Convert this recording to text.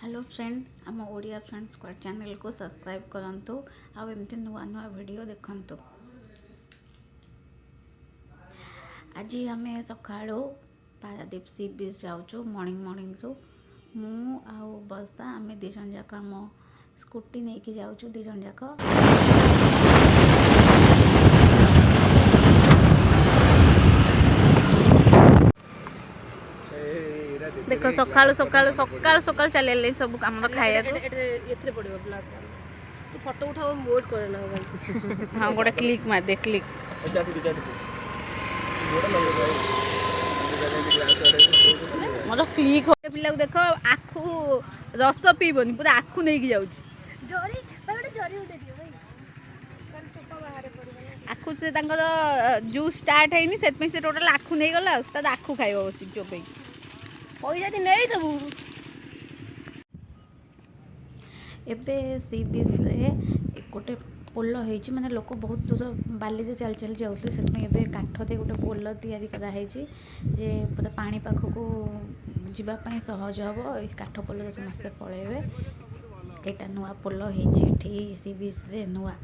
Hello friend आम Odia friend squad channel को subscribe करंतु आ एमती नुआ नुआ वीडियो देखंतु। आज आम सकाळू पारादीप सी बीच जाऊँ मॉर्निंग रू मु आउ बस्ता आम दीज जाक आम स्कूटी नहीं कि जाऊँ दीज जाक। देख सकाळू सकाळू सकाळू सकाळू चले सब कम खाया फोटो उठाओ मोड करे ना भाई। हाँ गोटे क्लिक मार दे क्लिक मतलब क्लिक हो पिला देख आखु रस पीबनी पूरा आखु नहीं जाऊँ जरी भाई गोटे जरी उठे दियो भाई कल चोपा बाहर पड़े आखु से जूस स्टार्ट है से टोटाल आखु नहीं गला आखु खाइब बस चोपे पैसा दी नहीं देबू। एबे सी बीच रे गोटे पोल होइछि माने लोक बहुत दूर बाली से चल चल जाउथले से काठ दे गोटे पोल तैयारी करा हैछि जे पूरा पानी पाखकू जीवा पई सहज हबो। ए काठ पोल से समस्त पळेबे एटा नुआ पोल होइछि एठी सी बीच रे नुआ।